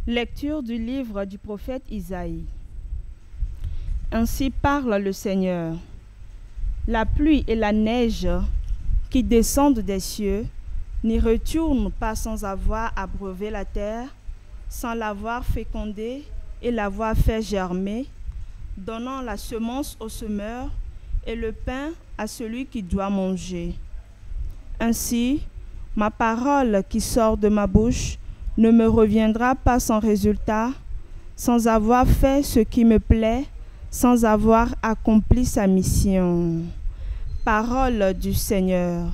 Lecture du livre du prophète Isaïe. Ainsi parle le Seigneur. La pluie et la neige qui descendent des cieux n'y retournent pas sans avoir abreuvé la terre, sans l'avoir fécondée et l'avoir fait germer, donnant la semence au semeur et le pain à celui qui doit manger. Ainsi, ma parole qui sort de ma bouche ne me reviendra pas sans résultat, sans avoir fait ce qui me plaît, sans avoir accompli sa mission. Parole du Seigneur.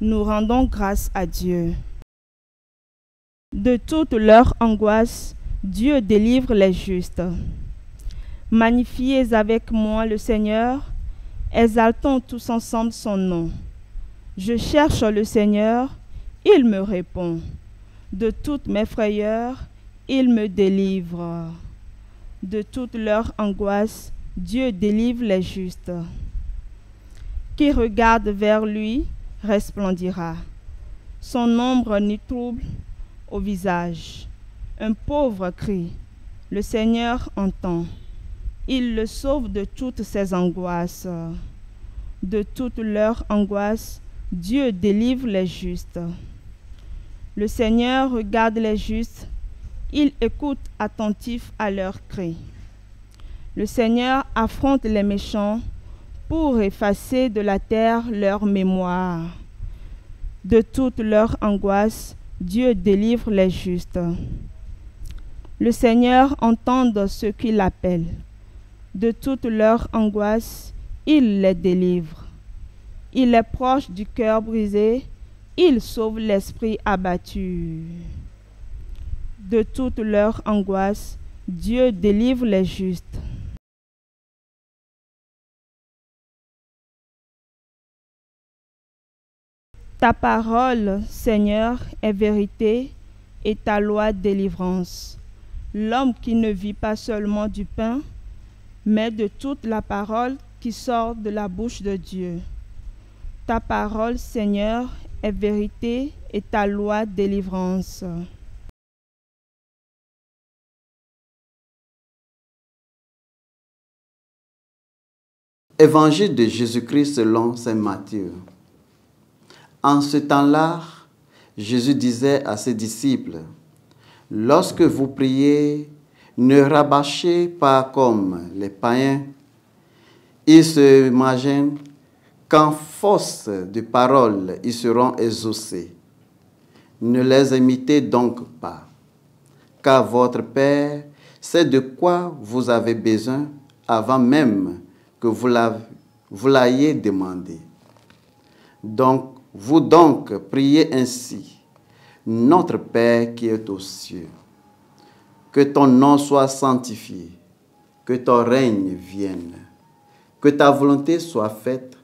Nous rendons grâce à Dieu. De toute leur angoisse, Dieu délivre les justes. Magnifiez avec moi le Seigneur, exaltons tous ensemble son nom. Je cherche le Seigneur, il me répond. De toutes mes frayeurs, il me délivre. De toute leur angoisse, Dieu délivre les justes. Qui regarde vers lui resplendira. Son ombre n'y trouble au visage. Un pauvre crie, le Seigneur entend. Il le sauve de toutes ses angoisses. De toute leur angoisse, Dieu délivre les justes. Le Seigneur regarde les justes, il écoute attentif à leurs cris. Le Seigneur affronte les méchants pour effacer de la terre leur mémoire. De toute leur angoisse, Dieu délivre les justes. Le Seigneur entend ceux qui l'appellent. De toute leur angoisse, il les délivre. Il est proche du cœur brisé, il sauve l'esprit abattu. De toute leur angoisse, Dieu délivre les justes. Ta parole, Seigneur, est vérité et ta loi délivrance. L'homme qui ne vit pas seulement du pain, mais de toute la parole qui sort de la bouche de Dieu. Ta parole, Seigneur, est vérité et ta loi délivrance. Évangile de Jésus-Christ selon saint Matthieu. En ce temps-là, Jésus disait à ses disciples, « Lorsque vous priez, ne rabâchez pas comme les païens. Ils se imaginent qu'en force de parole, ils seront exaucés. Ne les imitez donc pas, car votre Père sait de quoi vous avez besoin avant même que vous l'ayez demandé. Vous donc priez ainsi, Notre Père qui est aux cieux, que ton nom soit sanctifié, que ton règne vienne, que ta volonté soit faite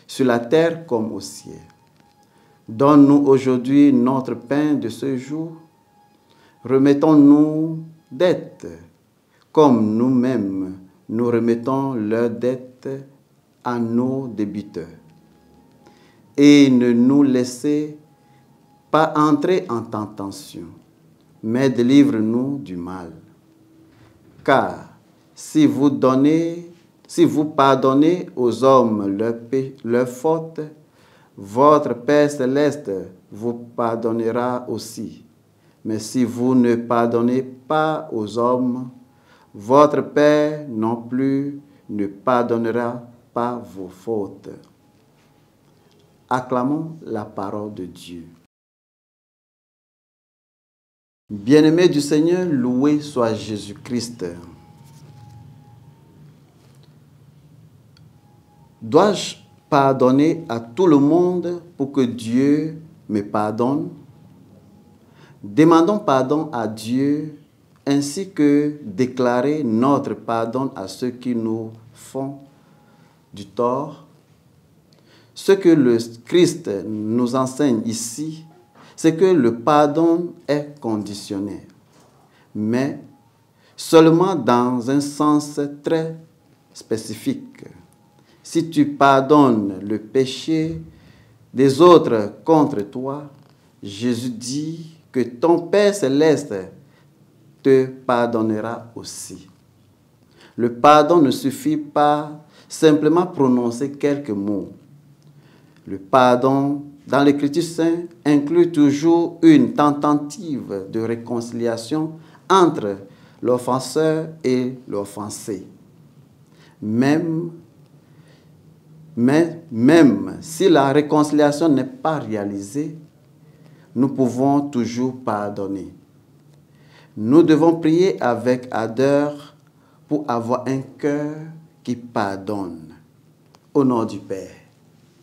sur la terre comme au ciel. Donne-nous aujourd'hui notre pain de ce jour. Remettons-nous dettes, comme nous-mêmes nous remettons leurs dettes à nos débiteurs. Et ne nous laissez pas entrer en tentation, mais délivre-nous du mal. Car si vous pardonnez aux hommes leurs fautes, votre Père céleste vous pardonnera aussi. Mais si vous ne pardonnez pas aux hommes, votre Père non plus ne pardonnera pas vos fautes. Acclamons la parole de Dieu. Bien-aimés du Seigneur, loué soit Jésus-Christ. Dois-je pardonner à tout le monde pour que Dieu me pardonne? Demandons pardon à Dieu ainsi que déclarer notre pardon à ceux qui nous font du tort. Ce que le Christ nous enseigne ici, c'est que le pardon est conditionnel, mais seulement dans un sens très spécifique. Si tu pardonnes le péché des autres contre toi, Jésus dit que ton Père céleste te pardonnera aussi. Le pardon ne suffit pas simplement prononcer quelques mots. Le pardon dans l'Écriture sainte inclut toujours une tentative de réconciliation entre l'offenseur et l'offensé. Même si la réconciliation n'est pas réalisée, nous pouvons toujours pardonner. Nous devons prier avec ardeur pour avoir un cœur qui pardonne. Au nom du Père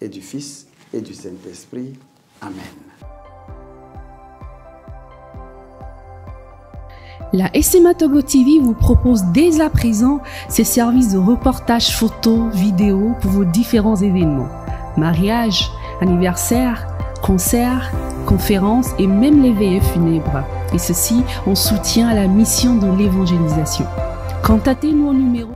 et du Fils et du Saint-Esprit. Amen. La SMA Togo TV vous propose dès à présent ses services de reportage photo, vidéo pour vos différents événements. Mariage, anniversaire, concerts, conférences et même les veillées funèbres. Et ceci en soutien à la mission de l'évangélisation. Contactez-nous au numéro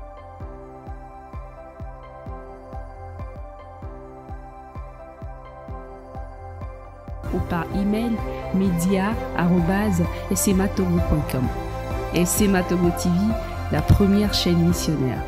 ou par email media@smatogo.com. SMA Togo TV, la première chaîne missionnaire.